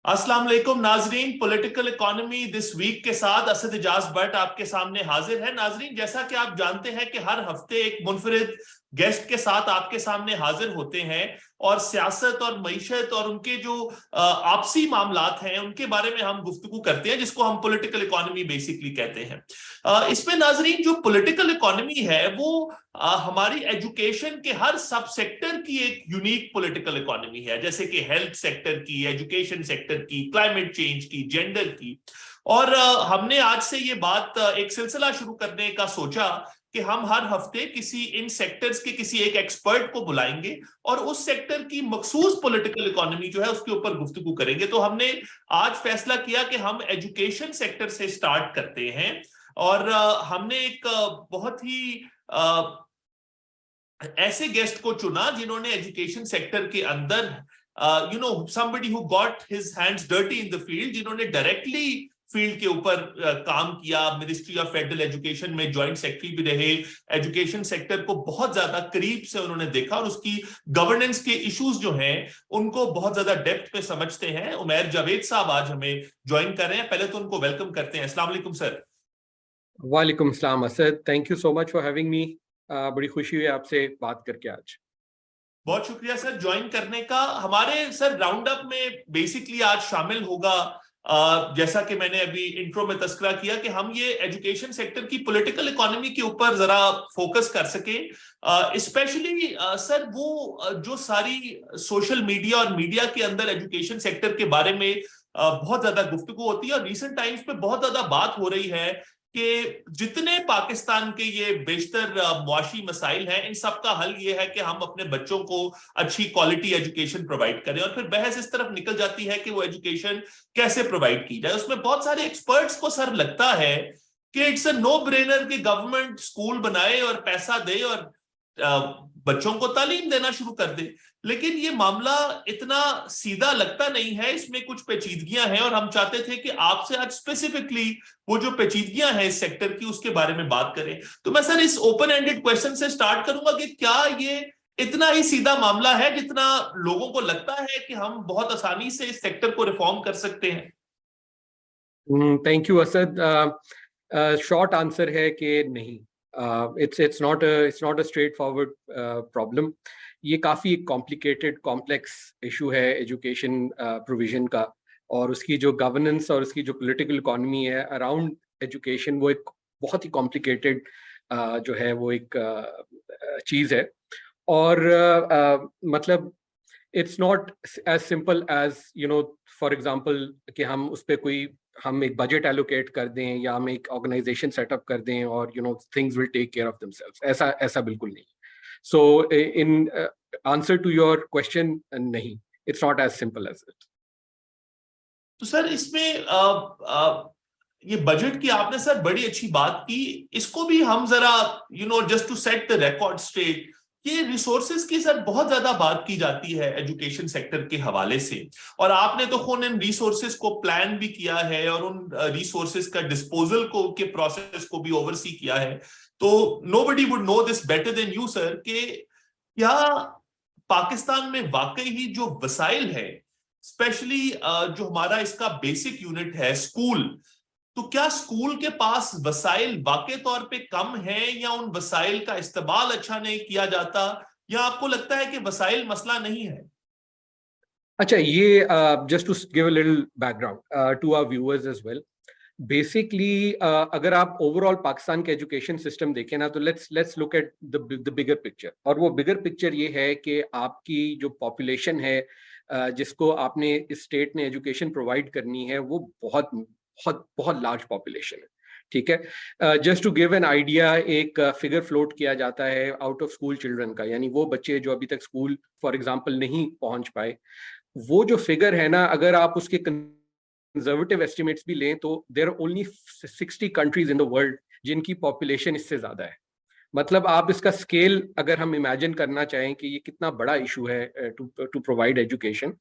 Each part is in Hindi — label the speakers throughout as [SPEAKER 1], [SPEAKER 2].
[SPEAKER 1] अस्सलाम वालेकुम नाजरीन। पॉलिटिकल इकोनॉमी दिस वीक के साथ असद इजाज भट्ट आपके सामने हाजिर है। नाजरीन, जैसा कि आप जानते हैं कि हर हफ्ते एक मुनफरिद गेस्ट के साथ आपके सामने हाजिर होते हैं और सियासत और मईशत और उनके जो आपसी मामलात हैं उनके बारे में हम गुफ्तगू करते हैं, जिसको हम पॉलिटिकल इकोनॉमी बेसिकली कहते हैं। इसमें नाजरीन, जो पॉलिटिकल इकोनॉमी है वो हमारी एजुकेशन के हर सब सेक्टर की एक यूनिक पॉलिटिकल इकोनॉमी है, जैसे कि हेल्थ सेक्टर की, एजुकेशन सेक्टर की, क्लाइमेट चेंज की, जेंडर की। और हमने आज से ये बात एक सिलसिला शुरू करने का सोचा कि हम हर हफ्ते किसी इन सेक्टर्स के किसी एक एक्सपर्ट को बुलाएंगे और उस सेक्टर की मखसूस पॉलिटिकल इकोनॉमी जो है उसके ऊपर गुफ्तगू करेंगे। तो हमने आज फैसला किया कि हम एजुकेशन सेक्टर से स्टार्ट करते हैं और हमने एक बहुत ही ऐसे गेस्ट को चुना जिन्होंने एजुकेशन सेक्टर के अंदर somebody who got his hands dirty in the field, जिन्होंने डायरेक्टली फील्ड के ऊपर काम किया, मिनिस्ट्री ऑफ फेडरल एजुकेशन में ज्वाइंट सेक्रेटरी भी रहे, एजुकेशन सेक्टर को बहुत ज्यादा करीब से उन्होंने देखा और उसकी गवर्नेंस के इश्यूज जो हैं उनको बहुत ज्यादा डेप्थ में समझते हैं। उमैर जावेद साहब आज हमें ज्वाइन कर रहे हैं। पहले तो उनको वेलकम करते हैं। अस्सलाम वालेकुम सर।
[SPEAKER 2] वालेकुम अस्सलाम Asad, thank you so much for having me. बड़ी खुशी हुई आपसे बात करके आज।
[SPEAKER 1] बहुत शुक्रिया सर ज्वाइन करने का। हमारे सर राउंड अप में बेसिकली आज शामिल होगा, जैसा कि मैंने अभी इंट्रो में तस्करा किया, कि हम ये एजुकेशन सेक्टर की पॉलिटिकल इकोनॉमी के ऊपर जरा फोकस कर सके। स्पेशली सर वो जो सारी सोशल मीडिया और मीडिया के अंदर एजुकेशन सेक्टर के बारे में बहुत ज्यादा गुफ्तगू होती है और रिसेंट टाइम्स पे बहुत ज्यादा बात हो रही है कि जितने पाकिस्तान के ये बेशतर मुआशी मसाइल हैं, इन सब का हल ये है कि हम अपने बच्चों को अच्छी क्वालिटी एजुकेशन प्रोवाइड करें। और फिर बहस इस तरफ निकल जाती है कि वो एजुकेशन कैसे प्रोवाइड की जाए। उसमें बहुत सारे एक्सपर्ट्स को सर लगता है कि इट्स अ नो ब्रेनर कि गवर्नमेंट स्कूल बनाए और पैसा दे और बच्चों को तालीम देना शुरू कर दे। लेकिन ये मामला इतना सीधा लगता नहीं है, इसमें कुछ पेचीदगियां हैं और हम चाहते थे कि आपसे आज स्पेसिफिकली वो जो पेचीदगियां हैं इस सेक्टर की उसके बारे में बात करें। तो मैं सर इस ओपन एंडेड क्वेश्चन से स्टार्ट करूंगा कि क्या ये इतना ही सीधा मामला है जितना लोगों को लगता है कि हम बहुत आसानी से इस सेक्टर को रिफॉर्म कर सकते हैं?
[SPEAKER 2] Thank you Asad. Short answer है कि नहीं। It's not a straight forward problem. ये काफ़ी कॉम्प्लिकेटेड कॉम्प्लेक्स इशू है एजुकेशन प्रोविजन का, और उसकी जो गवर्नेंस और उसकी जो पॉलिटिकल इकोनॉमी है अराउंड एजुकेशन, वो एक बहुत ही कॉम्प्लिकेटेड जो है वो एक चीज़ है। और मतलब it's not as simple as for example कि हम एक बजट एलोकेट कर दें या हम एक ऑर्गेनाइजेशन सेटअप कर दें और things will take care of themselves. ऐसा बिल्कुल नहीं। So in answer to your question, नहीं, it's not as simple as it.
[SPEAKER 1] तो सर इसमें ये बजट की आपने सर बड़ी अच्छी बात की। इसको भी हम जरा just to set the record straight, ये रिसोर्सेज की सर बहुत ज्यादा बात की जाती है एजुकेशन सेक्टर के हवाले से, और आपने तो खुद इन रिसोर्सेज को प्लान भी किया है और उन रिसोर्सेज का डिस्पोजल को के प्रोसेस को भी ओवरसी किया है। तो nobody would know this better than you sir कि क्या पाकिस्तान में वाकई ही जो वसाइल है, स्पेशली जो हमारा इसका बेसिक यूनिट है स्कूल, तो क्या स्कूल के पास वसाइल वाकई तौर पे कम है या उन वसाइल का इस्तेमाल अच्छा नहीं किया जाता, या आपको लगता है कि वसाइल मसला नहीं है?
[SPEAKER 2] अच्छा, ये just to give a little background to our viewers as well. Basically अगर आप ओवरऑल पाकिस्तान के एजुकेशन सिस्टम देखें ना, तो let's look at the bigger picture. और वो बिगर पिक्चर ये है कि आपकी जो पॉपुलेशन है जिसको आपने इस स्टेट ने एजुकेशन प्रोवाइड करनी है, वो बहुत बहुत बहुत लार्ज पॉपुलेशन है। ठीक है, just to give an idea, एक फिगर फ्लोट किया जाता है आउट ऑफ स्कूल चिल्ड्रन का, यानी वो बच्चे जो अभी तक स्कूल फॉर एग्जाम्पल नहीं पहुंच पाए। वो जो फिगर है ना, अगर आप उसके कंजर्वेटिव एस्टिमेट्स भी लें तो there are only 60 countries in the world जिनकी पॉपुलेशन इससे ज्यादा है। मतलब आप इसका स्केल अगर हम इमेजिन करना चाहें कि ये कितना बड़ा इशू है टू प्रोवाइड एजुकेशन।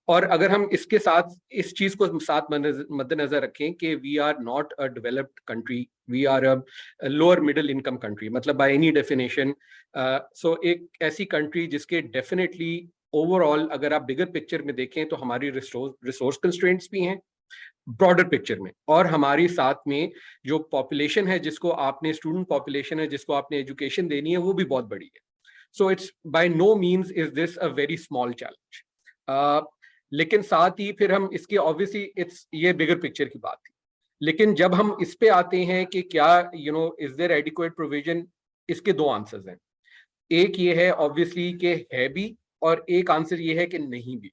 [SPEAKER 2] और अगर हम इसके साथ इस चीज को साथ मद्देनजर रखें कि we are not a developed country, we are a lower middle income country, मतलब बाय एनी डेफिनेशन। सो एक ऐसी कंट्री जिसके डेफिनेटली ओवरऑल अगर आप बिगर पिक्चर में देखें तो हमारी रिसोर्स कंस्ट्रेंट्स भी हैं ब्रॉडर पिक्चर में, और हमारी साथ में जो पॉपुलेशन है, जिसको आपने स्टूडेंट पॉपुलेशन है जिसको आपने एजुकेशन देनी है, वो भी बहुत बड़ी है. So it's by no means is this a very small challenge. लेकिन साथ ही फिर हम इसके ऑब्वियसली इट्स ये बिगर पिक्चर की बात थी. लेकिन जब हम इस पे आते हैं कि क्या इज देयर एडिक्वेट प्रोविजन, इसके दो आंसर्स हैं. एक ये है ऑब्वियसली कि है भी, और एक आंसर ये है कि नहीं भी,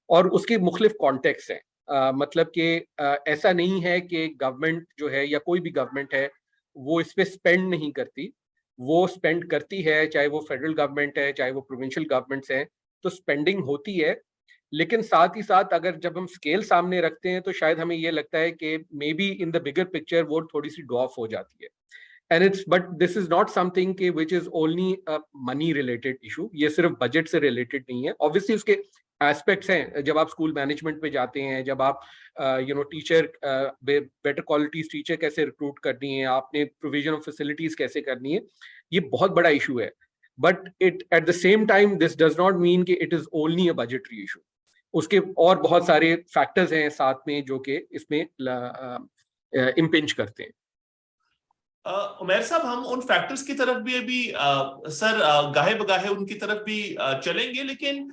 [SPEAKER 2] और उसके मुख्तलिफ कॉन्टेक्स्ट हैं. मतलब कि ऐसा नहीं है कि गवर्नमेंट जो है या कोई भी गवर्नमेंट है वो इस पे स्पेंड नहीं करती, वो स्पेंड करती है, चाहे वो फेडरल गवर्नमेंट है चाहे वो प्रोविंशियल गवर्नमेंट्स हैं, तो स्पेंडिंग होती है. लेकिन साथ ही साथ अगर जब हम स्केल सामने रखते हैं तो शायद हमें ये लगता है कि may be in the bigger picture वो थोड़ी सी ड्रॉप हो जाती है. And it's but this is not something के which is only a money related issue. ये सिर्फ बजट से रिलेटेड नहीं है. ऑब्वियसली उसके एस्पेक्ट्स हैं. जब आप स्कूल मैनेजमेंट पे जाते हैं, जब आप टीचर बेटर क्वालिटीज टीचर कैसे रिक्रूट करनी है, आपने प्रोविजन ऑफ फैसिलिटीज कैसे करनी है, ये बहुत बड़ा इशू है. But it at the same time this does not mean कि it is only a budgetary issue. उसके और बहुत सारे फैक्टर्स हैं साथ में जो कि इसमें इम्पिंच करते हैं.
[SPEAKER 1] उमैर साहब, हम उन फैक्टर्स की तरफ भी अभी सर गाहे बगाहे उनकी तरफ भी चलेंगे, लेकिन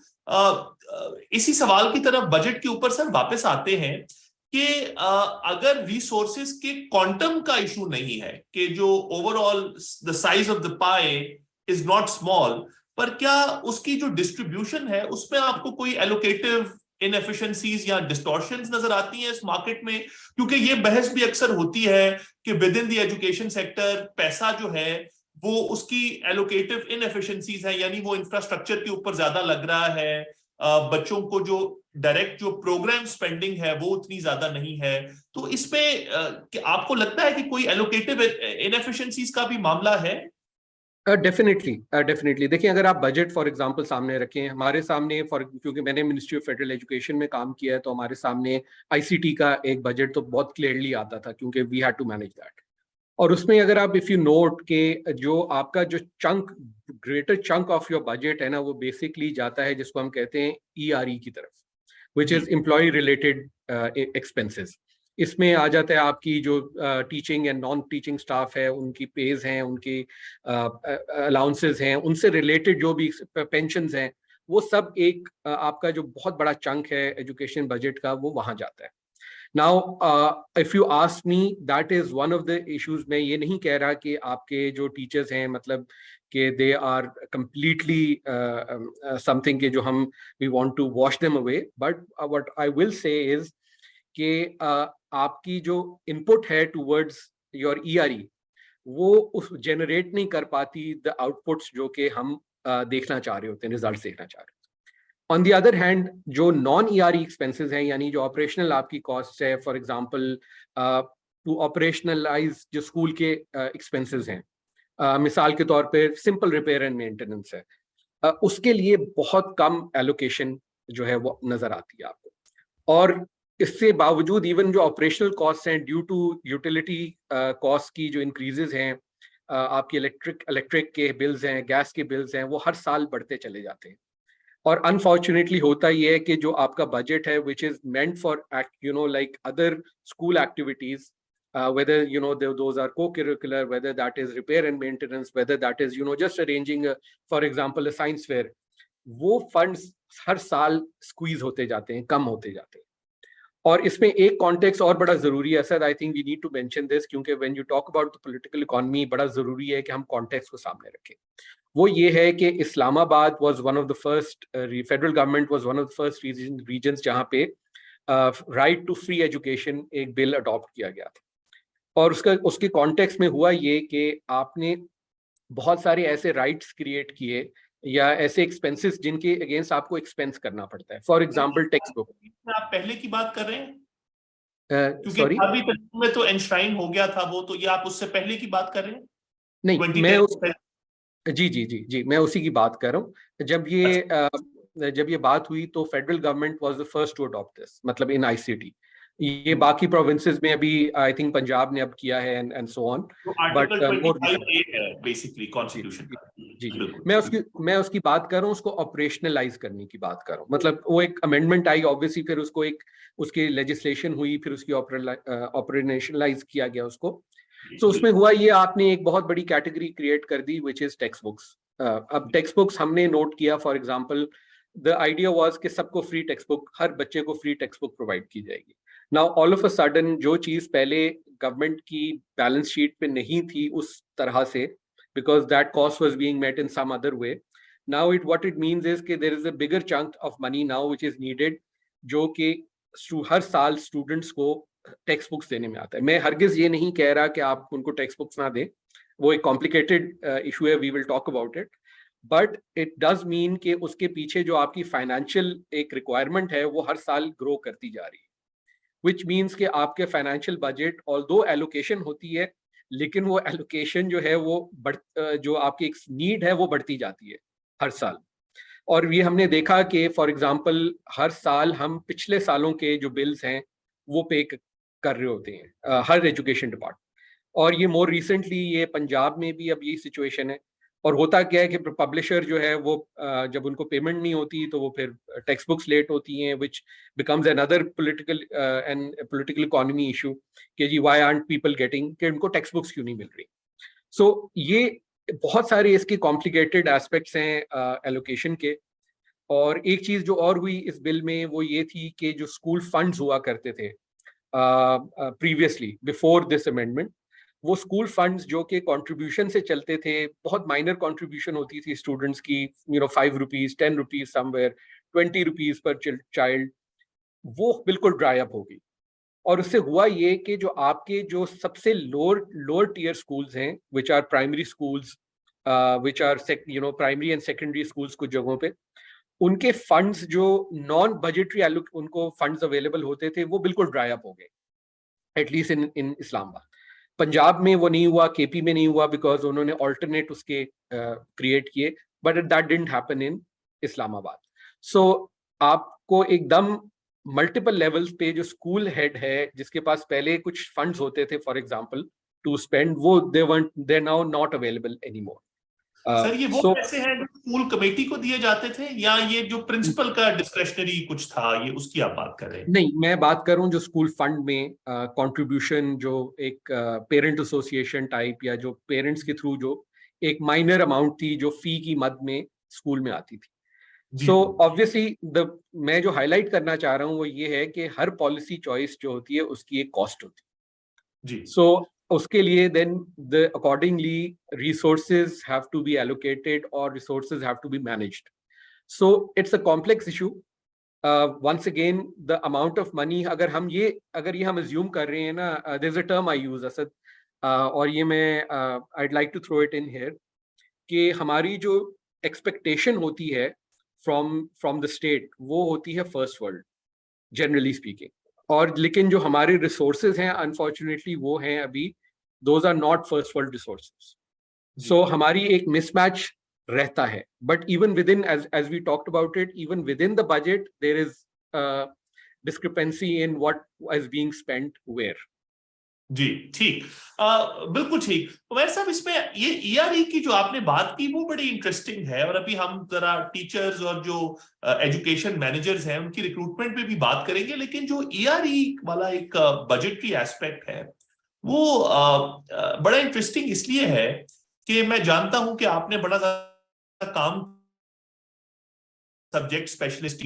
[SPEAKER 1] इसी सवाल की तरफ बजट के ऊपर सर वापस आते हैं कि अगर रिसोर्सेज के क्वांटम का इशू नहीं है, कि जो overall the size of the pi is not small, पर क्या उसकी जो डिस्ट्रीब्यूशन है उसमें आपको कोई एलोकेटिव इनएफिशिएंसीज या डिस्टॉर्शंस नजर आती हैं इस मार्केट में? क्योंकि ये बहस भी अक्सर होती है कि with in the education sector पैसा जो है वो उसकी एलोकेटिव इनएफिशिएंसीज है, यानी वो इंफ्रास्ट्रक्चर के ऊपर ज्यादा लग रहा है, बच्चों को जो डायरेक्ट जो प्रोग्राम स्पेंडिंग है वो उतनी ज्यादा नहीं है. तो इसमें आपको लगता है कि कोई एलोकेटिव इनएफिशिएंसीज का भी मामला है?
[SPEAKER 2] डेफिनेटली देखिए, अगर आप बजट फॉर एग्जांपल सामने रखें, हमारे सामने क्योंकि मैंने मिनिस्ट्री ऑफ फेडरल एजुकेशन में काम किया है, तो हमारे सामने आईसीटी का एक बजट तो बहुत क्लियरली आता था, क्योंकि we had to manage that. और उसमें अगर आप इफ यू नोट के जो आपका जो greater chunk of your budget है ना, वो बेसिकली जाता है जिसको हम कहते हैं ईआरई की तरफ, which is employ related expenses. इसमें आ जाता है आपकी जो teaching and non teaching staff है, उनकी पेज हैं, उनकी अलाउंसेस हैं, उनसे रिलेटेड जो भी पेंशन्स हैं, वो सब एक आपका जो बहुत बड़ा चंक है एजुकेशन बजट का, वो वहां जाता है. Now if you ask me, that is one of the issues. मैं ये नहीं कह रहा कि आपके जो टीचर्स हैं मतलब कि दे आर कंप्लीटली समथिंग के जो हम we want to wash them away, but what I will say is कि आपकी जो इनपुट है टूवर्ड्स योर ईआरई, वो उस जनरेट नहीं कर पाती द आउटपुट्स जो कि हम देखना चाह रहे होते हैं, रिजल्ट देखना चाह रहे होते हैं. ऑन द अदर हैंड, जो नॉन ईआरई एक्सपेंसेस हैं, यानी जो ऑपरेशनल आपकी कॉस्ट है, फॉर एग्जांपल टू ऑपरेशनलाइज जो स्कूल के एक्सपेंसेस हैं, मिसाल के तौर पे सिंपल रिपेयर एंड मेंटेनेंस है, उसके लिए बहुत कम एलोकेशन जो है वो नजर आती है आपको. और इससे बावजूद इवन जो ऑपरेशनल कॉस्ट हैं, ड्यू टू यूटिलिटी कॉस्ट की जो इंक्रीजेज हैं, आपकी इलेक्ट्रिक के बिल्स हैं, गैस के बिल्स हैं, वो हर साल बढ़ते चले जाते हैं. और अनफॉर्चुनेटली होता ये है कि जो आपका बजट है which is meant for like other school activities, whether those are co-curricular, whether that is repair and maintenance, whether that is just arranging for example a science fair, वो फंड्स हर साल स्क्वीज होते जाते हैं, कम होते जाते हैं. और इसमें एक कॉन्टेक्स्ट और बड़ा जरूरी है sir, I think we need to mention this, क्योंकि when you talk about the political economy, बड़ा जरूरी है कि हम कॉन्टेक्स्ट को सामने रखें. वो ये है कि Islamabad was one of the first, federal government was one of the first reasons जहाँ पे राइट टू फ्री एजुकेशन एक बिल अडॉप्ट किया गया था. और उसके कॉन्टेक्स्ट में हुआ ये कि आपने बहुत सारे ऐसे राइट्स क्रिएट किए या ऐसे एक्सपेंसेस जिनके अगेंस्ट आपको एक्सपेंस करना पड़ता है. For example text book.
[SPEAKER 1] आप पहले की बात कर रहे हैं? क्योंकि
[SPEAKER 2] सॉरी,
[SPEAKER 1] अभी तक में तो एनश्राइन हो गया था वो, तो ये आप उससे पहले की बात कर रहे हैं?
[SPEAKER 2] नहीं,
[SPEAKER 1] 2010
[SPEAKER 2] मैं जी मैं उसी की बात कर रहा हूँ. जब ये बात हुई तो federal government was the first to adopt this, मतलब इन आईसीटी. ये बाकी प्रोविंसेस में अभी आई थिंक पंजाब ने अब किया है एंड सो ऑन,
[SPEAKER 1] तो
[SPEAKER 2] बट
[SPEAKER 1] आर्टिकल
[SPEAKER 2] मोर
[SPEAKER 1] 25A है बेसिकली कॉन्स्टिट्यूशन
[SPEAKER 2] जी
[SPEAKER 1] का।
[SPEAKER 2] जी जी
[SPEAKER 1] बिल्कुल।
[SPEAKER 2] मैं उसकी बात कर रहा हूँ, उसको ऑपरेशनलाइज करने की बात कर रहा हूँ। मतलब वो एक अमेंडमेंट आई ऑब्वियसली, फिर उसको एक उसकी लेजिस्लेशन हुई, फिर उसकी ऑपरेशनलाइज किया गया उसको। सो उसमें हुआ ये, आपने एक बहुत बड़ी कैटेगरी क्रिएट कर दी विच इज टेक्स्ट बुक्स। अब टेक्स्ट बुक्स हमने नोट किया, for example the idea was कि सबको फ्री टेक्स्ट बुक, हर बच्चे को फ्री टेक्स्ट बुक प्रोवाइड की जाएगी। Now all of a sudden जो चीज पहले गवर्नमेंट की बैलेंस शीट पे नहीं थी उस तरह से, because that cost was being met in some other way. Now what it means is कि there is a bigger chunk of money now which is needed, जो कि हर साल स्टूडेंट्स को टेक्स्ट बुक्स देने में आता है। मैं हरगिज ये नहीं कह रहा कि आप उनको टेक्स्ट बुक्स ना दें, वो एक कॉम्प्लिकेटेड इशू है, we will talk about it, but it does mean कि उसके पीछे जो आपकी फाइनेंशियल एक रिक्वायरमेंट है वो हर साल ग्रो करती जा रही है, विच मीन्स कि आपके फाइनेंशियल बजट ऑल्दो एलोकेशन होती है, लेकिन वो एलोकेशन जो है वो जो आपकी एक नीड है वो बढ़ती जाती है हर साल। और ये हमने देखा कि फॉर एग्जांपल हर साल हम पिछले सालों के जो बिल्स हैं वो पे कर रहे होते हैं हर एजुकेशन डिपार्टमेंट। और ये मोर रिसेंटली ये पंजाब में भी अब यही सिचुएशन है। और होता क्या है कि पब्लिशर जो है वो जब उनको पेमेंट नहीं होती तो वो फिर टेक्स्ट बुक्स लेट होती हैं, which becomes another political economy issue कि जी व्हाई आरंट पीपल गेटिंग, कि उनको टेक्स्ट बुक्स क्यों नहीं मिल रही। सो ये बहुत सारे इसके कॉम्प्लिकेटेड एस्पेक्ट्स हैं एलोकेशन के। और एक चीज जो और हुई इस बिल में वो ये थी कि जो स्कूल फंड्स हुआ करते थे प्रीवियसली बिफोर दिस अमेंडमेंट, वो स्कूल फंड्स जो कि कंट्रीब्यूशन से चलते थे, बहुत माइनर कंट्रीब्यूशन होती थी स्टूडेंट्स की, ₹5, ₹10 समवेयर, ₹20 पर चाइल्ड, वो बिल्कुल ड्राई अप हो गई। और उससे हुआ ये कि जो आपके जो सबसे लोअर टियर स्कूल्स हैं, which are primary schools, which are primary and secondary schools कुछ जगहों पे, उनके फंड्स जो नॉन बजटरी उनको फंड्स अवेलेबल होते थे वो बिल्कुल ड्राई अप हो गए, एटलीस्ट इन इस्लामाबाद। पंजाब में वो नहीं हुआ, केपी में नहीं हुआ, बिकॉज उन्होंने ऑल्टरनेट उसके क्रिएट किए, but that didn't happen in Islamabad. So आपको एकदम मल्टीपल लेवल्स पे जो स्कूल हेड है जिसके पास पहले कुछ फंड्स होते थे फॉर एग्जांपल टू स्पेंड, वो they now not available anymore.
[SPEAKER 1] Sir ये वो
[SPEAKER 2] सो
[SPEAKER 1] पैसे हैं जो स्कूल कमेटी को दिए जाते थे, या ये जो प्रिंसिपल का डिस्क्रेशनरी कुछ था, ये उसकी आप बात कर रहे हैं?
[SPEAKER 2] नहीं, मैं बात कर रहा हूँ जो स्कूल फंड में कंट्रीब्यूशन, जो एक पेरेंट एसोसिएशन टाइप या जो पेरेंट्स के थ्रू जो एक माइनर अमाउंट थी जो फी की मद में स्कूल में आती थी। सो ऑब्वियसली मैं जो हाईलाइट करना चाह रहा हूँ वो ये है कि हर पॉलिसी चॉइस जो होती है उसकी एक कॉस्ट होती है
[SPEAKER 1] जी।
[SPEAKER 2] सो उसके लिए then the accordingly resources have to be allocated और resources have to be managed. So it's a complex issue. once again the amount of money, अगर ये हम assume कर रहे हैं ना, there's a term I use Asad, और ये मैं I'd like to throw it in here, कि हमारी जो expectation होती है from the state वो होती है first world generally speaking, और लेकिन जो हमारे resources हैं unfortunately वो हैं अभी those are not first world resources. So हमारी एक mismatch रहता है, but even within, as we talked about it, even within the budget there is a discrepancy in what is being spent where.
[SPEAKER 1] जी ठीक, बिल्कुल ठीक। उमैर साहब, इसमें ये ईआरई की जो आपने बात की वो बड़ी इंटरेस्टिंग है, और अभी हम जरा टीचर्स और जो एजुकेशन मैनेजर्स हैं उनकी रिक्रूटमेंट पे भी बात करेंगे, लेकिन जो ईआरई वाला एक बजटरी एस्पेक्ट है वो बड़ा इंटरेस्टिंग इसलिए है कि मैं जानता हूं कि आपने बड़ा काम सब्जेक्ट स्पेशलिस्ट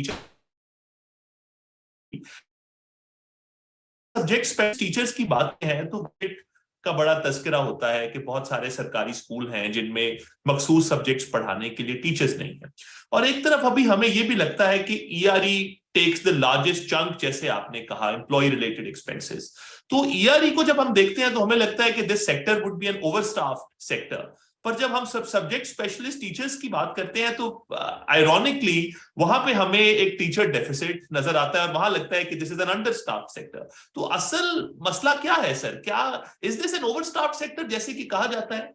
[SPEAKER 1] टीचर्स की बात है तो बजट का बड़ा तस्करा होता है कि बहुत सारे सरकारी स्कूल हैं जिनमें मखसूस सब्जेक्ट्स पढ़ाने के लिए टीचर्स नहीं है, और एक तरफ अभी हमें यह भी लगता है कि ईआरई टेक्स द लार्जेस्ट चंक, जैसे आपने कहा एम्प्लॉय रिलेटेड एक्सपेंसेस। तो ईआरई को जब हम देखते हैं तो हमें लगता है कि this sector would be an overstaffed sector, पर जब हम सब सब्जेक्ट स्पेशलिस्ट टीचर्स की बात करते हैं तो आयरॉनिकली वहां पे हमें एक टीचर डेफिसिट नजर आता है और वहां लगता है कि दिस इज एन अंडरस्टाफ्ड सेक्टर। तो असल मसला क्या है सर? क्या is this N overstaffed sector जैसे कि कहा जाता है?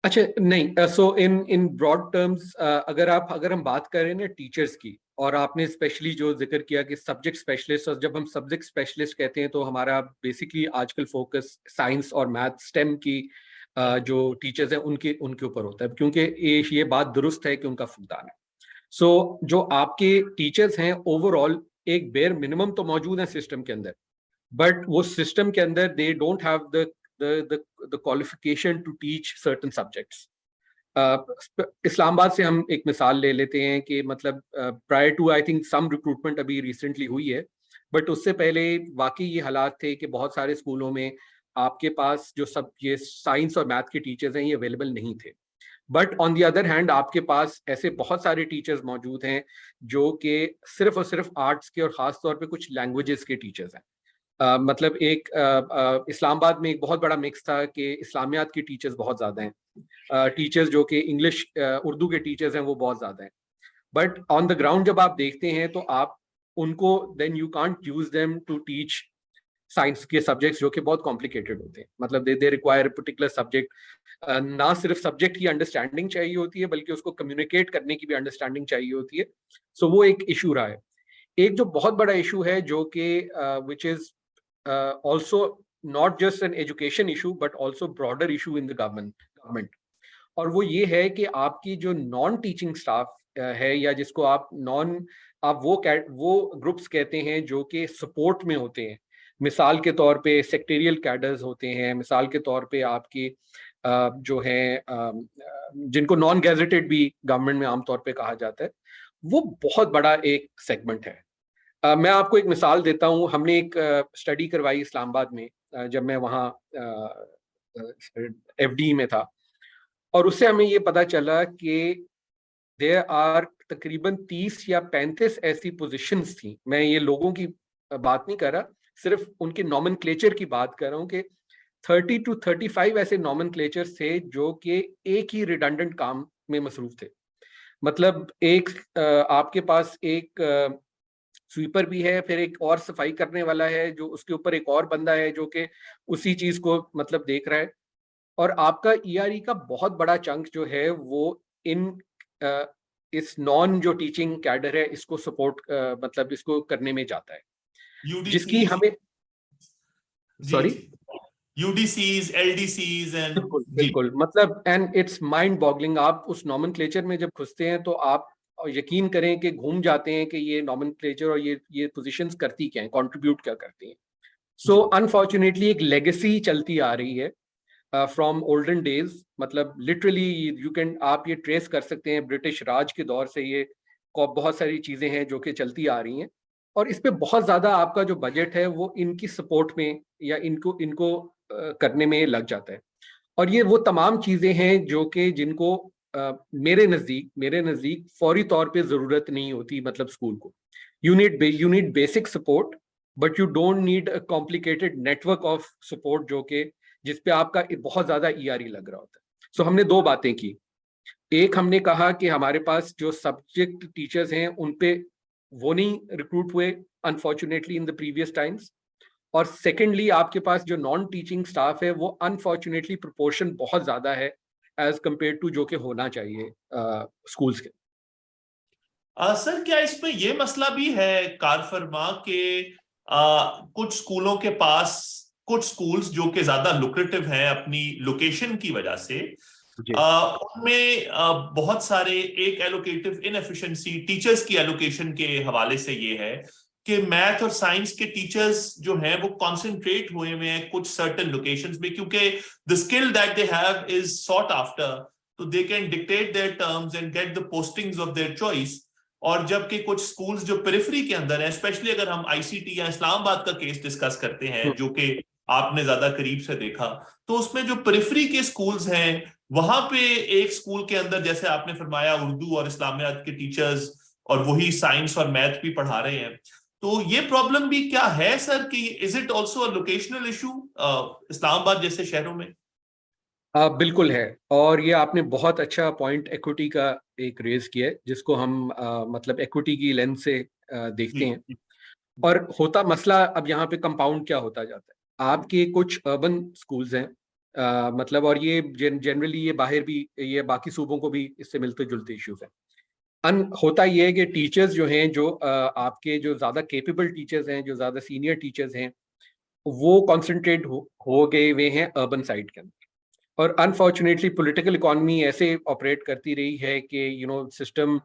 [SPEAKER 2] अच्छा नहीं, सो इन ब्रॉड टर्म्स अगर हम बात करें ना टीचर्स की और आपने स्पेशली जो जिक्र किया कि सब्जेक्ट स्पेशलिस्ट, और जब हम सब्जेक्ट स्पेशलिस्ट कहते हैं तो हमारा बेसिकली आजकल फोकस साइंस और मैथ स्टेम की जो टीचर्स हैं उनके उनके ऊपर होता है, क्योंकि ये बात दुरुस्त है कि उनका फुकदान है। सो जो आपके टीचर्स हैं ओवरऑल एक बेयर मिनिमम तो मौजूद है सिस्टम के अंदर, बट वो सिस्टम के अंदर they don't have the qualification to teach certain subjects. Islamabad से हम एक मिसाल ले लेते हैं कि मतलब prior to I think some recruitment अभी रिसेंटली हुई है, बट उससे पहले वाकई ये हालात थे कि बहुत सारे स्कूलों में आपके पास जो सब ये साइंस और मैथ के टीचर्स हैं ये अवेलेबल नहीं थे। But on the other hand आपके पास ऐसे बहुत सारे टीचर्स मौजूद हैं जो कि सिर्फ और सिर्फ आर्ट्स के और ख़ास तौर पे कुछ लैंग्वेजेस के टीचर्स हैं। मतलब एक इस्लामाबाद में एक बहुत बड़ा मिक्स था कि इस्लामियात के टीचर्स बहुत ज़्यादा हैं, टीचर्स जो कि इंग्लिश उर्दू के टीचर्स हैं वो बहुत ज़्यादा हैं। बट ऑन द ग्राउंड जब आप देखते हैं तो आप उनको then you can't use them to teach science के सब्जेक्ट्स जो कि बहुत कॉम्प्लिकेटेड होते हैं। मतलब दे रिक्वायर पर्टिकुलर सब्जेक्ट, ना सिर्फ सब्जेक्ट की अंडरस्टैंडिंग चाहिए होती है बल्कि उसको कम्युनिकेट करने की भी अंडरस्टैंडिंग चाहिए होती है। सो वो एक इशू रहा है। एक जो बहुत बड़ा इशू है जो कि which is also not just an education issue but also broader issue in the government, और वो ये है कि आपकी जो नॉन टीचिंग स्टाफ है या जिसको आप वो ग्रुप्स कहते हैं जो कि सपोर्ट में होते हैं। मिसाल के तौर पे सेक्टेरियल कैडर्स होते हैं, मिसाल के तौर पे आपकी जो है जिनको नॉन गैजेटेड भी गवर्नमेंट में आमतौर पे कहा जाता है, वो बहुत बड़ा एक सेगमेंट है। मैं आपको एक मिसाल देता हूँ। हमने एक स्टडी करवाई इस्लामाबाद में जब मैं वहाँ एफडी में था, और उससे हमें ये पता चला कि देयर आर तकरीबन 30 या 35 ऐसी पोजीशंस थी। मैं ये लोगों की बात नहीं कर रहा, सिर्फ उनके नॉमेनक्लेचर की बात कर रहा हूँ कि 30 to 35 ऐसे नॉमेनक्लेचर थे जो कि एक ही रिडंडेंट काम में मसरूफ थे। मतलब एक आपके पास एक स्वीपर भी है, फिर एक और सफाई करने वाला है जो उसके ऊपर एक और बंदा है जो कि उसी चीज को मतलब देख रहा है, और आपका ईआरई का बहुत बड़ा चंक जो है वो इन इस नॉन जो टीचिंग कैडर है इसको सपोर्ट मतलब इसको करने में जाता है, जिसकी
[SPEAKER 1] यूडीसी
[SPEAKER 2] हमें
[SPEAKER 1] जी
[SPEAKER 2] सॉरी
[SPEAKER 1] यूडीसीज एलडीसीज एंड
[SPEAKER 2] बिल्कुल
[SPEAKER 1] जी
[SPEAKER 2] बिल्कुल, मतलब एंड इट्स माइंड बॉगलिंग। आप उस नॉमेनक्लेचर में जब घुसते हैं तो आप यकीन करें कि घूम जाते हैं कि ये नॉमेनक्लेचर और ये पोजीशंस करती क्या हैं, कंट्रीब्यूट क्या करती हैं। सो अनफॉर्चुनेटली एक लेगेसी चलती आ रही है फ्रॉम ओल्डन डेज। मतलब लिटरली यू कैन आप ये ट्रेस कर सकते हैं ब्रिटिश राज के दौर से ये बहुत सारी चीजें हैं जो कि चलती आ रही हैं, और इस पे बहुत ज्यादा आपका जो बजट है वो इनकी सपोर्ट में या इनको इनको करने में लग जाता है। और ये वो तमाम चीजें हैं जो कि जिनको मेरे नजदीक फौरी तौर पे जरूरत नहीं होती। मतलब स्कूल को you need basic support, but you don't need a complicated network of support जो कि जिस पे आपका बहुत ज्यादा ईआरई लग रहा होता है। सो हमने दो बातें की। एक हमने कहा कि हमारे पास जो सब्जेक्ट टीचर्स हैं उन पे वो नहीं रिक्रूट हुए unfortunately in the previous times, और सेकेंडली आपके पास जो नॉन टीचिंग स्टाफ है वो अनफॉर्चुनेटली प्रोपोर्शन बहुत ज्यादा है एज कंपेयर टू जो कि होना चाहिए स्कूल्स के।
[SPEAKER 1] सर क्या इसमें ये मसला भी है कार फरमा के कुछ स्कूलों के पास कुछ स्कूल्स जो कि ज्यादा लुक्रेटिव हैं अपनी लोकेशन की वजह से उनमें बहुत सारे एक एलोकेटिव इनएफिशिएंसी टीचर्स की एलोकेशन के हवाले से ये है कि मैथ और साइंस के टीचर्स जो हैं वो कॉन्सेंट्रेट हुए हैं कुछ सर्टेन लोकेशंस में, क्योंकि the skill that they have is sought after, तो they can dictate their terms and get the postings of their choice. और जबकि कुछ स्कूल्स जो पेरिफेरी के अंदर है, स्पेशली अगर हम आईसीटी या इस्लामाबाद का केस डिस्कस करते हैं जो कि आपने ज्यादा करीब से देखा, तो उसमें जो पेरिफेरी के स्कूल्स हैं वहां पे एक स्कूल के अंदर जैसे आपने फरमाया उर्दू और इस्लामियात के टीचर्स और वही साइंस और मैथ भी पढ़ा रहे हैं। तो ये प्रॉब्लम भी क्या है सर कि is it also a locational issue Islamabad जैसे शहरों में?
[SPEAKER 2] बिल्कुल है, और ये आपने बहुत अच्छा पॉइंट एक्विटी का एक रेज किया है जिसको हम मतलब एक्विटी की लेंस से देखते हैं। और होता मसला अब यहाँ पे कंपाउंड क्या होता जाता है, आपके कुछ अर्बन स्कूल्स हैं मतलब, और ये जनरली ये बाहर भी ये बाकी सूबों को भी इससे मिलते जुलते इश्यूज हैं। होता ये है कि टीचर्स जो हैं, जो आपके जो ज़्यादा केपेबल टीचर्स हैं, जो ज़्यादा सीनियर टीचर्स हैं, वो कॉन्सेंट्रेट हो गए हुए हैं अर्बन साइड के अंदर। और अनफॉर्चुनेटली पॉलिटिकल इकोनॉमी ऐसे ऑपरेट करती रही है कि system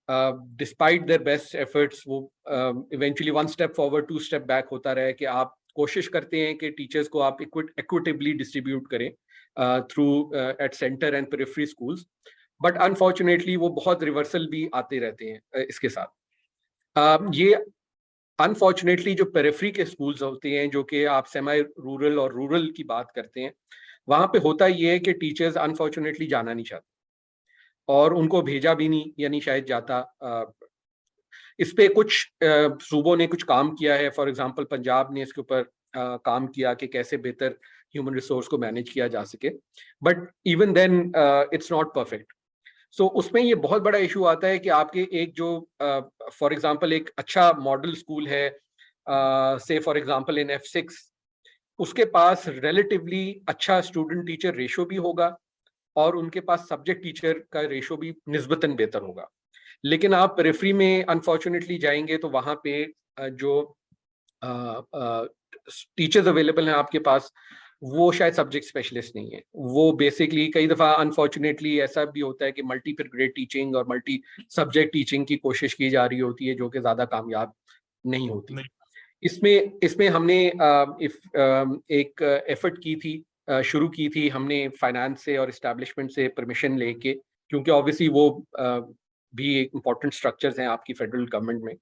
[SPEAKER 2] despite their best efforts वो eventually one step forward two step back होता रहा है, कि आप कोशिश करते हैं कि टीचर्स को आप इक्विटेबली डिस्ट्रीब्यूट करें through at centre and periphery schools, but unfortunately वो बहुत रिवर्सल भी आते रहते हैं इसके साथ। ये अनफॉर्चुनेटली जो पेरिफेरी के स्कूल्स होते हैं, जो कि आप सेमी रूरल और रूरल की बात करते हैं, वहां पे होता ये है कि टीचर्स अनफॉर्चुनेटली जाना नहीं चाहते और उनको भेजा भी नहीं, यानी शायद जाता। इस पे कुछ सूबों ने कुछ काम किया है, फॉर एग्जांपल पंजाब ने इसके ऊपर काम किया कि कैसे बेहतर ह्यूमन रिसोर्स को मैनेज किया जा सके, but even then it's not perfect. So उसमें ये बहुत बड़ा इशू आता है कि आपके एक जो फॉर एग्जांपल एक अच्छा मॉडल स्कूल है, से फॉर एग्जांपल इन F6, उसके पास रिलेटिवली अच्छा स्टूडेंट टीचर रेशो भी होगा और उनके पास सब्जेक्ट टीचर का रेशो भी निस्बतन बेहतर होगा। लेकिन आप पेरिफेरी में अनफॉर्चुनेटली जाएंगे तो वहां पे जो टीचर्स अवेलेबल हैं आपके पास, वो शायद सब्जेक्ट स्पेशलिस्ट नहीं है। वो बेसिकली कई दफ़ा अनफॉर्चुनेटली ऐसा भी होता है कि मल्टीपल ग्रेड टीचिंग और मल्टी सब्जेक्ट टीचिंग की कोशिश की जा रही होती है, जो कि ज़्यादा कामयाब नहीं होती। इसमें इसमें हमने एक एफर्ट की थी, शुरू की थी हमने फाइनेंस से और इस्टेब्लिशमेंट से परमिशन लेके, क्योंकि ऑब्वियसली वो भी एक इम्पॉर्टेंट स्ट्रक्चर्स हैं आपकी फेडरल गवर्नमेंट में।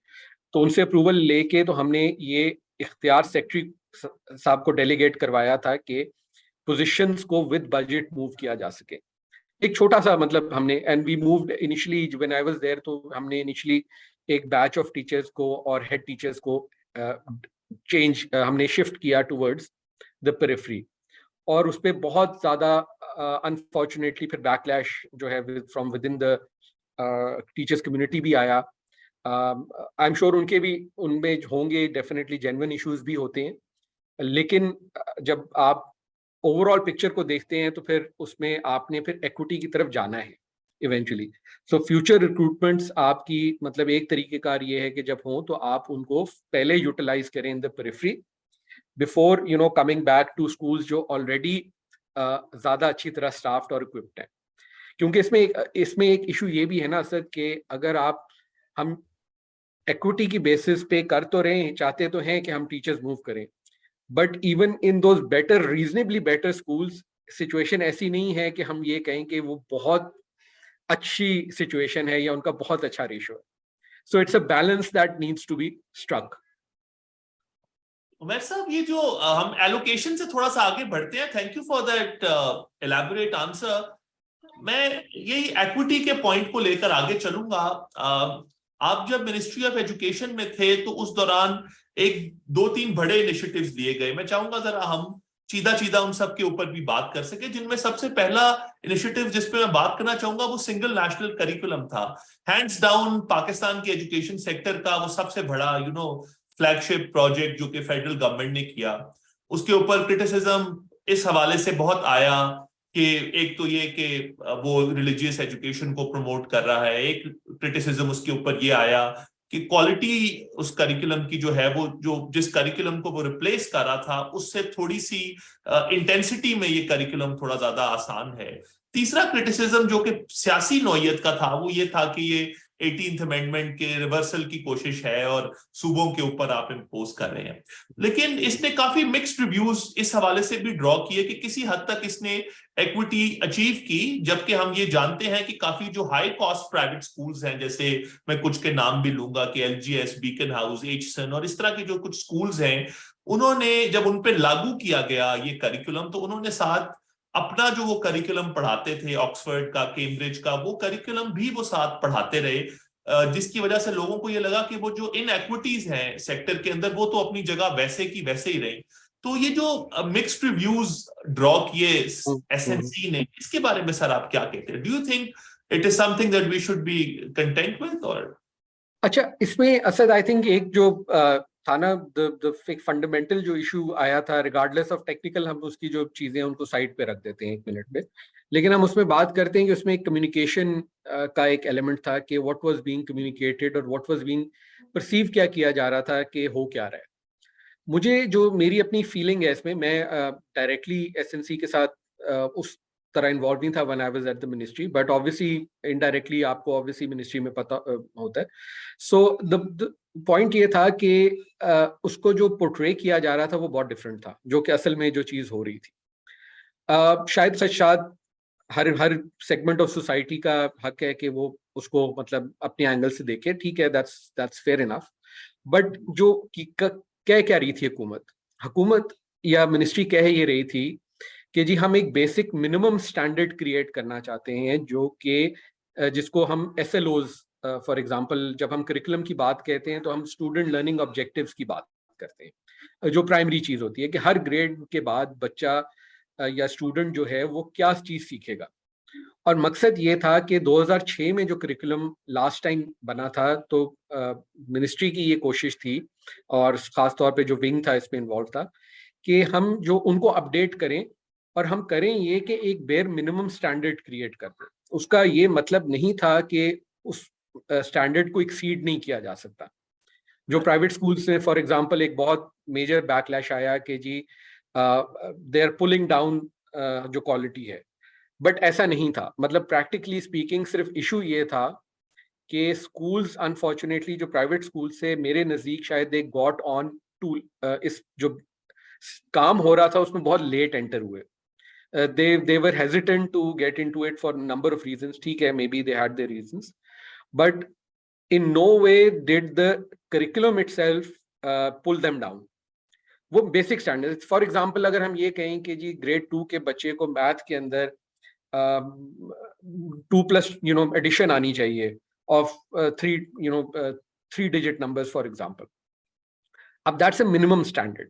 [SPEAKER 2] तो उनसे अप्रूवल लेके तो हमने ये इख्तियार सेक्रेटरी साहब को डेलीगेट करवाया था कि पोजीशंस को विद बजट मूव किया जा सके। एक छोटा सा मतलब हमने, and we moved initially when I was there, तो हमने इनिशियली एक बैच ऑफ टीचर्स को और हेड टीचर्स को हमने शिफ्ट किया टुवर्ड्स द पेरिफेरी, और उस पर बहुत ज़्यादा अनफॉर्चुनेटली फिर बैकलैश जो है from with in the teachers community भी आया। आई एम श्योर उनके भी उनमें होंगे डेफिनेटली जेन्युइन इश्यूज भी होते हैं, लेकिन जब आप ओवरऑल पिक्चर को देखते हैं तो फिर उसमें आपने फिर इक्विटी की तरफ जाना है इवेंचुअली। सो फ्यूचर रिक्रूटमेंट्स आपकी मतलब एक तरीके कार ये है कि जब हो तो आप उनको पहले यूटिलाइज करें in the periphery before coming back to schools जो ऑलरेडी ज्यादा अच्छी तरह स्टाफ्ड और इक्विप्ड हैं। क्योंकि इसमें एक इशू ये भी है ना सर, कि अगर हम इक्विटी की बेसिस पे कर तो रहे हैं, चाहते तो हैं कि हम टीचर्स मूव करें, but even in those better reasonably better schools situation ऐसी नहीं है कि हम ये कहें कि वो बहुत अच्छी सिचुएशन है या उनका बहुत अच्छा रेशो है। So it's a balance that needs to be struck.
[SPEAKER 1] Umar साहब, ये जो हम एलोकेशन से थोड़ा सा आगे बढ़ते हैं, thank you for that elaborate answer. मैं यही इक्विटी के पॉइंट को लेकर आगे चलूंगा। आप जब मिनिस्ट्री ऑफ एजुकेशन में थे तो उस दौरान एक 2-3 बड़े इनिशिएटिव्स लिए गए। मैं चाहूंगा जरा हम सीधा उन सब के ऊपर भी बात कर सके, जिनमें सबसे पहला इनिशिएटिव जिस पे मैं बात करना चाहूंगा वो सिंगल नेशनल करिकुलम था। हैंड्स डाउन पाकिस्तान के एजुकेशन सेक्टर का वो सबसे बड़ा फ्लैगशिप प्रोजेक्ट जो कि फेडरल गवर्नमेंट ने किया। उसके ऊपर क्रिटिसिज्म इस हवाले से बहुत आया कि एक तो ये कि वो रिलीजियस एजुकेशन को प्रमोट कर रहा है, एक क्रिटिसिज्म उसके ऊपर ये आया कि क्वालिटी उस करिकुलम की जो है, वो जो जिस करिकुलम को वो रिप्लेस कर रहा था उससे थोड़ी सी इंटेंसिटी में ये करिकुलम थोड़ा ज्यादा आसान है। तीसरा क्रिटिसिज्म जो कि सियासी नौयत का था वो ये था कि ये 18th अमेंडमेंट के रिवर्सल की कोशिश है और सूबों के ऊपर आप इम्पोज कर रहे हैं। लेकिन इसने काफी मिक्स्ड रिव्यूज इस हवाले से भी ड्रॉ किए कि किसी हद तक इसने इक्विटी अचीव की, जबकि हम ये जानते हैं कि काफी जो हाई कॉस्ट प्राइवेट स्कूल्स हैं, जैसे मैं कुछ के नाम भी लूंगा कि LGS, बीकन हाउस, एचसन और इस तरह के जो कुछ स्कूल्स हैं, उन्होंने जब उन पर लागू किया गया ये करिकुलम तो उन्होंने साथ अपना जो वो करिकुलम पढ़ाते थे ऑक्सफोर्ड का, कैम्ब्रिज का, वो करिकुलम भी वो साथ पढ़ाते रहे, जिसकी वजह से लोगों को ये लगा कि वो जो इनएक्विटीज हैं सेक्टर के अंदर वो तो अपनी जगह वैसे की वैसे ही रही। तो ये जो मिक्स्ड रिव्यूज ड्रॉ किए SNC ने, इसके बारे में सर आप क्या कहते हैं? Do you think it is something that we should be content with? और
[SPEAKER 2] अच्छा, इसमें असद आई थिंक एक जो था ना, द फंडामेंटल जो इशू आया था, रिगार्डलेस ऑफ टेक्निकल, हम उसकी जो चीजें उनको साइड पे रख देते हैं एक मिनट पे। लेकिन हम उसमें बात करते हैं कि उसमें एक कम्युनिकेशन का एक एलिमेंट था कि व्हाट वाज बीइंग कम्युनिकेटेड और व्हाट वाज बीइंग परसीव क्या किया जा रहा था कि हो क्या रहा है। मुझे जो मेरी अपनी फीलिंग है इसमें, मैं डायरेक्टली एसएनसी के साथ उस तरह इन्वॉल्व नहीं था when I was at the ministry, but obviously indirectly आपको ऑब्वियसली मिनिस्ट्री में पता होता है। सो द पॉइंट ये था कि उसको जो पोर्ट्रे किया जा रहा था वो बहुत डिफरेंट था, जो कि असल में जो चीज़ हो रही थी। शायद हर हर सेगमेंट ऑफ सोसाइटी का हक है कि वो उसको मतलब अपने एंगल से देखे, ठीक है, दैट्स फेयर इनफ। बट जो कह क्या रही थी हुकूमत, हुकूमत या मिनिस्ट्री कह ये रही थी कि जी हम एक बेसिक मिनिमम स्टैंडर्ड क्रिएट करना चाहते हैं, जो कि जिसको हम एसएलओज, फॉर एग्जांपल जब हम करिकुलम की बात कहते हैं तो हम स्टूडेंट लर्निंग ऑब्जेक्टिव्स की बात करते हैं, जो प्राइमरी चीज होती है कि हर ग्रेड के बाद बच्चा या स्टूडेंट जो है वो क्या चीज सीखेगा। और मकसद ये था कि 2006 में जो करिकुलम लास्ट टाइम बना था, तो मिनिस्ट्री की ये कोशिश थी और खास तौर पे जो विंग था इसमें इन्वॉल्व था कि हम जो उनको अपडेट करें, और हम करें ये कि एक बेयर मिनिमम स्टैंडर्ड क्रिएट कर दें। उसका ये मतलब नहीं था कि उस स्टैंडर्ड को एक्सीड नहीं किया जा सकता। जो प्राइवेट स्कूल्स में फॉर एग्जांपल एक बहुत मेजर बैकलैश आया कि जी दे आर पुलिंग डाउन जो क्वालिटी है, बट ऐसा नहीं था। मतलब प्रैक्टिकली स्पीकिंग सिर्फ इशू ये था कि स्कूल्स अनफॉर्चुनेटली जो प्राइवेट स्कूल से मेरे नज़दीक शायद दे गॉट ऑन टू इस जो काम हो रहा था उसमें बहुत लेट एंटर हुए। they were hesitant to get into it for a number of reasons. ठीक है, maybe they had their reasons, but in no way did the curriculum itself pull them down. वो बेसिक स्टैंडर्ड, फॉर एग्जांपल अगर हम ये कहें कि जी ग्रेड 2 के बच्चे को मैथ के अंदर 2+ एडिशन आनी चाहिए of 3 digit numbers for example, अब दैट्स अ मिनिमम स्टैंडर्ड।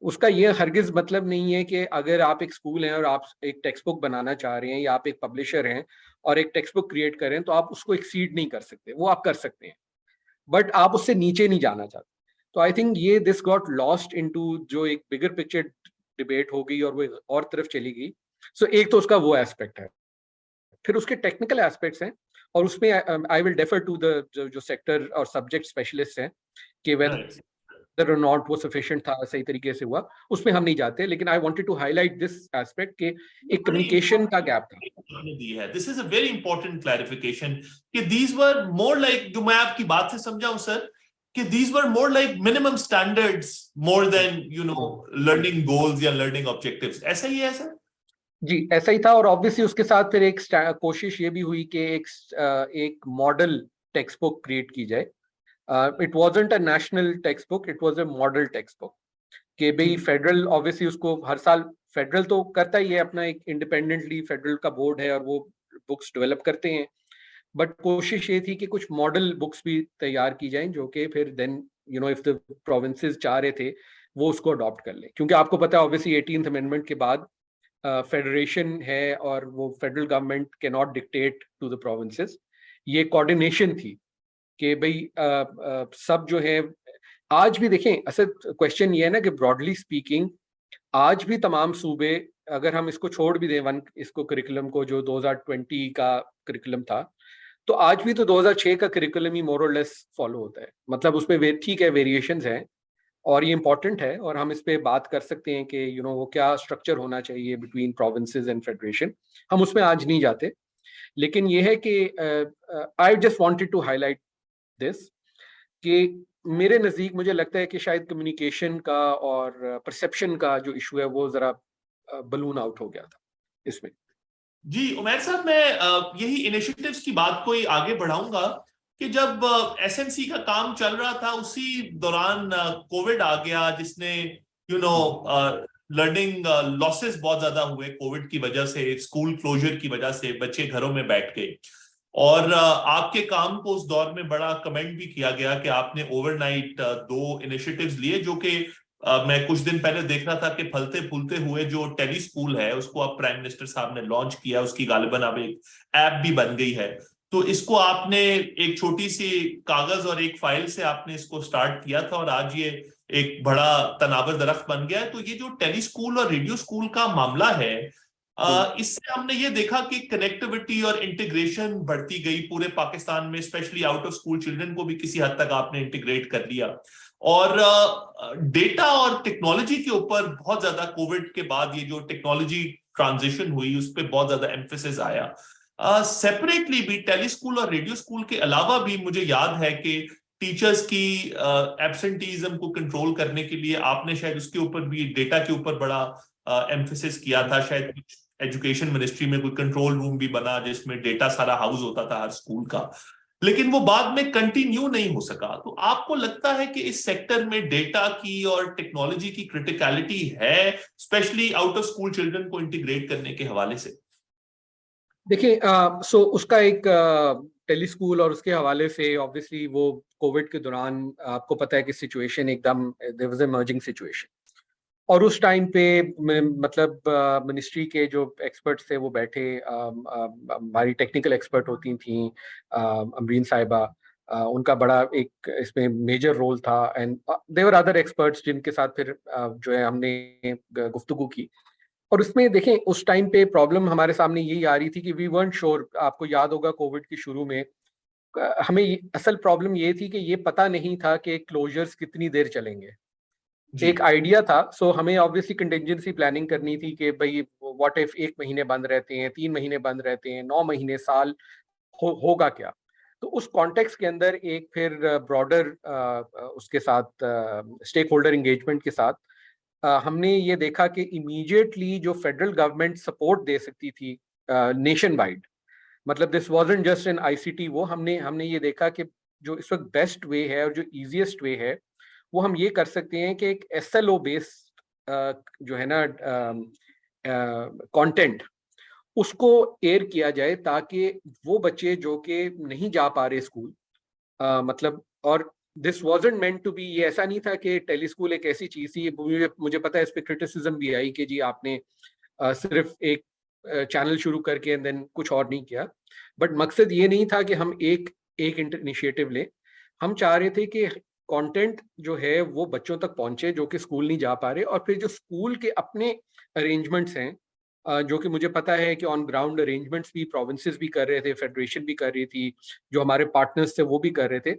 [SPEAKER 2] उसका ये हरगिज मतलब नहीं है कि अगर आप एक स्कूल हैं और आप एक टेक्स्ट बुक बनाना चाह रहे हैं या आप एक पब्लिशर हैं और एक टेक्स्ट बुक क्रिएट करें तो आप उसको एक्सीड नहीं कर सकते, वो आप कर सकते हैं, बट आप उससे नीचे नहीं जाना चाहते। तो आई थिंक ये दिस गॉट लॉस्ट इनटू जो एक बिगर पिक्चर डिबेट हो गई और वो और तरफ चली गई। सो एक तो उसका वो एस्पेक्ट है, फिर उसके टेक्निकल एस्पेक्ट्स हैं और उसमें I will defer to the जो सेक्टर और सब्जेक्ट स्पेशलिस्ट हैं कि whether or not वो sufficient था, सही तरीके से हुआ, उसमें हम नहीं जाते। लेकिन I wanted to highlight this aspect कि एक कम्युनिकेशन का गैप था।
[SPEAKER 1] This is a very important clarification कि दीज वर मोर लाइक, जो मैं आपकी बात से समझाऊं सर, कि these were more like minimum standards more than learning goals या लर्निंग ऑब्जेक्टिव्स, ऐसा ही है सर?
[SPEAKER 2] जी ऐसा ही था। और ऑब्वियसली उसके साथ फिर एक कोशिश ये भी हुई कि एक मॉडल टेक्स्ट बुक क्रिएट की जाए। It wasn't a national text book, it was a model text book कि भाई फेडरल ऑब्वियसली उसको हर साल फेडरल तो करता ही है अपना, एक इंडिपेंडेंटली फेडरल का बोर्ड है और वो बुक्स डेवलप करते हैं, बट कोशिश ये थी कि कुछ मॉडल बुक्स भी तैयार की जाएं जो कि फिर देन इफ द प्रोविंसेस चाह रहे थे वो उसको अडॉप्ट कर लें। क्योंकि आपको पता है ऑब्वियसली 18th अमेंडमेंट के बाद फेडरेशन है और वो federal government can not dictate to the provinces. ये कोऑर्डिनेशन थी कि भाई सब जो है, आज भी देखें असल क्वेश्चन ये है ना कि ब्रॉडली स्पीकिंग आज भी तमाम सूबे, अगर हम इसको छोड़ भी दें इसको करिकुलम को जो 2020 का करिकुलम था, तो आज भी तो 2006 का करिकुलम ही मोर और लेस फॉलो होता है। मतलब उसमें ठीक है वेरिएशंस हैं और ये इंपॉर्टेंट है और हम इस पे बात कर सकते हैं कि वो क्या स्ट्रक्चर होना चाहिए बिटवीन प्रोविंसेस एंड फेडरेशन, हम उसमें आज नहीं जाते। लेकिन ये है कि I just wanted to highlight this कि मेरे नज़दीक मुझे लगता है कि शायद कम्युनिकेशन का और परसेप्शन का जो इशू है वो जरा बलून आउट हो गया था इसमें।
[SPEAKER 1] जी उमैर साहब, मैं यही इनिशिएटिव्स की बात को ही आगे बढ़ाऊंगा कि जब एसएनसी का काम चल रहा था उसी दौरान कोविड आ गया, जिसने लर्निंग लॉसेस बहुत ज्यादा हुए कोविड की वजह से, स्कूल क्लोजर की वजह से बच्चे घरों में बैठ गए। और आपके काम को उस दौर में बड़ा कमेंट भी किया गया कि आपने ओवरनाइट 2 इनिशिएटिव्स लिए, जो कि मैं कुछ दिन पहले देख रहा था कि फलते फूलते हुए जो टेली स्कूल है उसको अब प्राइम मिनिस्टर साहब ने लॉन्च किया, उसकी गालिबन अब एक ऐप भी बन गई है। तो इसको आपने एक छोटी सी कागज और एक फाइल से आपने इसको स्टार्ट किया था और आज ये एक बड़ा तनावर दरख्त बन गया है। तो ये जो टेली स्कूल और रेडियो स्कूल का मामला है, इससे हमने ये देखा कि कनेक्टिविटी और इंटीग्रेशन बढ़ती गई पूरे पाकिस्तान में, specially out of school children को भी किसी हद तक आपने इंटीग्रेट कर लिया। और डेटा और टेक्नोलॉजी के ऊपर बहुत ज्यादा कोविड के बाद ये जो टेक्नोलॉजी ट्रांजिशन हुई उस पर बहुत ज्यादा एम्फेसिस आया। सेपरेटली भी टेलीस्कूल और रेडियो स्कूल के अलावा भी मुझे याद है कि टीचर्स की एब्सेंटीज्म को कंट्रोल करने के लिए आपने शायद उसके ऊपर भी, डेटा के ऊपर बड़ा एम्फेसिस किया था। शायद कुछ एजुकेशन मिनिस्ट्री में कोई कंट्रोल रूम भी बना जिसमें डेटा सारा हाउस होता था हर स्कूल का, लेकिन वो बाद में कंटिन्यू नहीं हो सका। तो आपको लगता है कि इस सेक्टर में डेटा की और टेक्नोलॉजी की क्रिटिकलिटी है, specially out of school children को इंटीग्रेट करने के हवाले से?
[SPEAKER 2] देखिए, सो उसका एक टेलीस्कूल और उसके हवाले से ऑब्वियसली वो कोविड के दौरान आपको पता है कि सिचुएशन एकदम देयर वाज इमर्जिंग सिचुएशन, और उस टाइम पे मतलब मिनिस्ट्री के जो एक्सपर्ट्स थे वो बैठे, हमारी टेक्निकल एक्सपर्ट होती थी अमरीन साहिबा, उनका बड़ा एक इसमें मेजर रोल था, एंड देवर अदर एक्सपर्ट्स जिनके साथ फिर जो है हमने गुफ्तगू की। और उसमें देखें उस टाइम पे प्रॉब्लम हमारे सामने यही आ रही थी कि वी weren't श्योर। आपको याद होगा कोविड के शुरू में हमें असल प्रॉब्लम ये थी कि ये पता नहीं था कि क्लोजर्स कितनी देर चलेंगे। एक आइडिया था, सो हमें ऑब्वियसली कंटिजेंसी प्लानिंग करनी थी कि भाई व्हाट इफ 1 महीने बंद रहते हैं, 3 महीने बंद रहते हैं, 9 महीने, साल होगा क्या। तो उस कॉन्टेक्स्ट के अंदर एक फिर ब्रॉडर उसके साथ स्टेक होल्डर एंगेजमेंट के साथ हमने ये देखा कि इमीडिएटली जो फेडरल गवर्नमेंट सपोर्ट दे सकती थी नेशन वाइड, मतलब this wasn't just an ICT, वो हमने ये देखा कि जो इस वक्त बेस्ट वे है और जो इजीएस्ट वे है वो हम ये कर सकते हैं कि एक एसएलओ बेस्ड जो है ना कंटेंट उसको एयर किया जाए, ताकि वो बच्चे जो कि नहीं जा पा रहे स्कूल, मतलब, और this wasn't meant to be, ये ऐसा नहीं था कि टेलीस्कूल एक ऐसी चीज थी। मुझे पता है इस पे क्रिटिसिज्म भी आई कि जी आपने सिर्फ एक चैनल शुरू करके एंड देन कुछ और नहीं किया, बट मकसद ये नहीं था कि हम एक इनिशिएटिव लें। हम चाह रहे थे कि कंटेंट जो है वो बच्चों तक पहुंचे जो कि स्कूल नहीं जा पा रहे, और फिर जो स्कूल के अपने अरेंजमेंट्स हैं, जो कि मुझे पता है कि ऑन ग्राउंड अरेंजमेंट्स भी प्रोविंसेस भी कर रहे थे, फेडरेशन भी कर रही थी, जो हमारे पार्टनर्स थे वो भी कर रहे थे।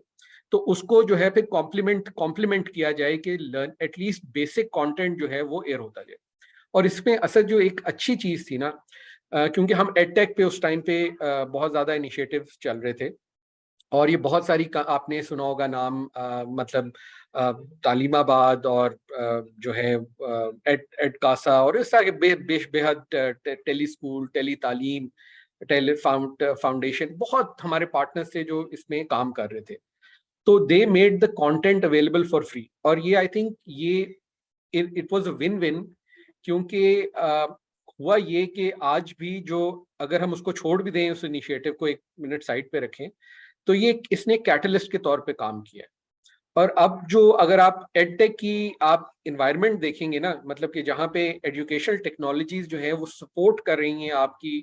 [SPEAKER 2] तो उसको जो है फिर कॉम्प्लीमेंट किया जाए कि लर्न एटलीस्ट बेसिक कंटेंट जो है वो एयर होता जाए। और इसमें असल जो एक अच्छी चीज थी ना, क्योंकि हम एडटेक पे उस टाइम पे बहुत ज्यादा इनिशिएटिव्स चल रहे थे, और ये बहुत सारी आपने सुना होगा नाम, मतलब तालीमाबाद और जो है एड कासा और इस तरह के बेहद टेली स्कूल, टेली तालीम, टेली फाउंडेशन, बहुत हमारे पार्टनर्स थे जो इसमें काम कर रहे थे। तो they made the content available for free, और ये आई थिंक ये it was a win win, क्योंकि हुआ ये कि आज भी जो अगर हम उसको छोड़ भी दें, उस इनिशिएटिव को 1 मिनट साइड पे रखें, तो ये इसने कैटलिस्ट के तौर पे काम किया है। और अब जो अगर आप एडटेक की आप इन्वायरमेंट देखेंगे ना, मतलब कि जहाँ पे एजुकेशनल टेक्नोलॉजीज जो है वो सपोर्ट कर रही हैं आपकी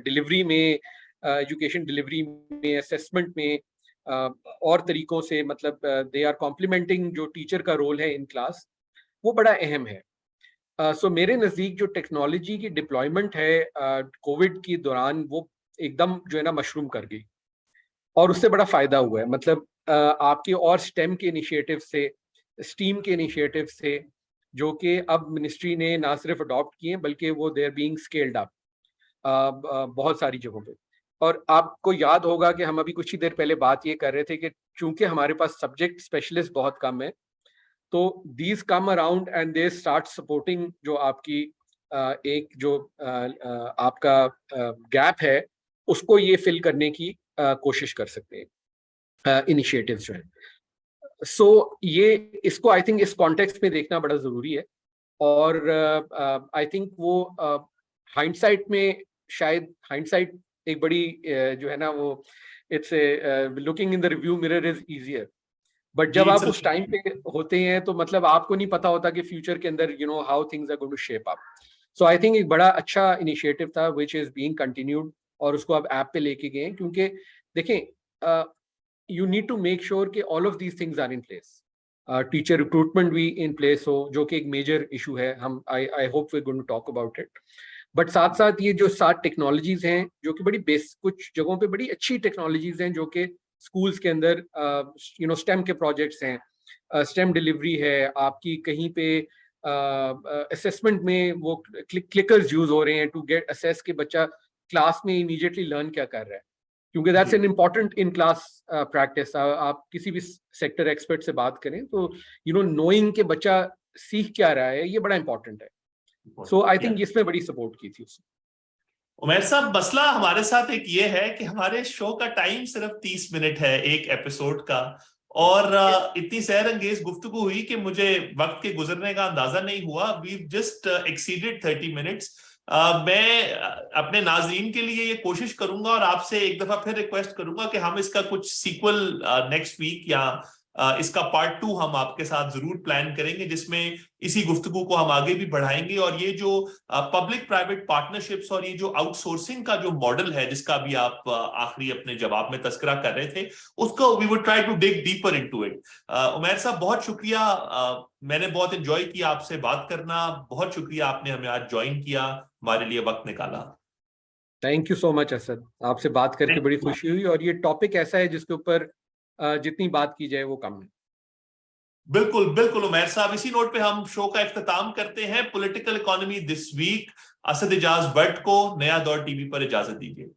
[SPEAKER 2] डिलीवरी में, एजुकेशन डिलीवरी में, असेसमेंट में, और तरीकों से, मतलब दे आर कॉम्प्लीमेंटिंग जो टीचर का रोल है इन क्लास, वो बड़ा अहम है। सो मेरे नज़दीक जो टेक्नोलॉजी की डिप्लॉयमेंट है कोविड के दौरान, वो एकदम जो है ना मशरूम कर गई, और उससे बड़ा फायदा हुआ है। मतलब आपके और स्टेम के इनिशिएटिव से, स्टीम के इनिशिएटिव से, जो कि अब मिनिस्ट्री ने ना सिर्फ अडॉप्ट किए बल्कि वो देर बीइंग स्केल्ड अप बहुत सारी जगहों पे। और आपको याद होगा कि हम अभी कुछ ही देर पहले बात ये कर रहे थे कि चूंकि हमारे पास सब्जेक्ट स्पेशलिस्ट बहुत कम है, तो these come around and they start supporting जो आपकी एक जो आपका गैप है उसको ये फिल करने की कोशिश कर सकते हैं इनिशिएटिव्स जो है। सो ये इसको आई थिंक इस कॉन्टेक्स्ट में देखना बड़ा जरूरी है, और आई थिंक वो हाइंडसाइट में, शायद हाइंडसाइट एक बड़ी जो है ना वो, it's looking in the review mirror is easier, but जब आप उस टाइम पे होते हैं तो मतलब आपको नहीं पता होता कि फ्यूचर के अंदर you know how things are going to shape up. So I think एक बड़ा अच्छा इनिशिएटिव था व्हिच इज बीइंग कंटिन्यूड, और उसको आप ऐप पे लेके गए, क्योंकि देखें you need to make sure कि all of these things are in place, teacher recruitment भी इन प्लेस हो, जो कि एक मेजर इशू है। हम I hope we are going to talk about it, but साथ साथ ये जो 7 टेक्नोलॉजीज हैं जो कि बड़ी कुछ जगहों पे बड़ी अच्छी टेक्नोलॉजीज हैं जो कि स्कूल्स के अंदर स्टेम के प्रोजेक्ट्स हैं, स्टेम डिलीवरी है आपकी, कहीं पे असेसमेंट में वो क्लिकर्स यूज हो रहे हैं टू गेट असेस के बच्चा क्लास में इमीडिएटली लर्न क्या कर रहा है, क्योंकि that's an important in class practice. आप किसी भी सेक्टर एक्सपर्ट से बात करें तो नोइंग के बच्चा सीख क्या रहा है ये बड़ा इंपॉर्टेंट है। सो आई थिंक इसमें बड़ी सपोर्ट की थी उसने।
[SPEAKER 1] उमैर साहब, मसला हमारे साथ एक ये है कि हमारे शो का टाइम सिर्फ 30 मिनट है एक एपिसोड का, और इतनी सैर अंगेज गुफ्तगू हुई कि मुझे वक्त के गुजरने का अंदाजा नहीं हुआ। We just exceeded 30 minutes. मैं अपने नाजरीन के लिए ये कोशिश करूंगा और आपसे एक दफा फिर रिक्वेस्ट करूंगा कि हम इसका कुछ सीक्वल नेक्स्ट वीक या इसका पार्ट 2 हम आपके साथ जरूर प्लान करेंगे, जिसमें इसी गुफ्तगू को हम आगे भी बढ़ाएंगे। और ये जो पब्लिक प्राइवेट पार्टनरशिप्स और ये जो आउटसोर्सिंग का जो मॉडल है जिसका भी आप आखिरी अपने जवाब में तस्करा कर रहे थे, उसको we would try to dig deeper into it. Umair साहब, बहुत शुक्रिया। मैंने बहुत एंजॉय किया आपसे बात करना। बहुत शुक्रिया आपने हमें आज ज्वाइन किया, हमारे लिए वक्त निकाला।
[SPEAKER 2] Thank you so much Asad, आपसे बात करके बड़ी खुशी हुई। और ये टॉपिक ऐसा है जिसके ऊपर जितनी बात की जाए वो कम है।
[SPEAKER 1] बिल्कुल बिल्कुल उमैर साहब, इसी नोट पे हम शो का इख्तिताम करते हैं। Political economy this week Asad Ijaz Bhatt को नया दौर टीवी पर इजाजत दीजिए।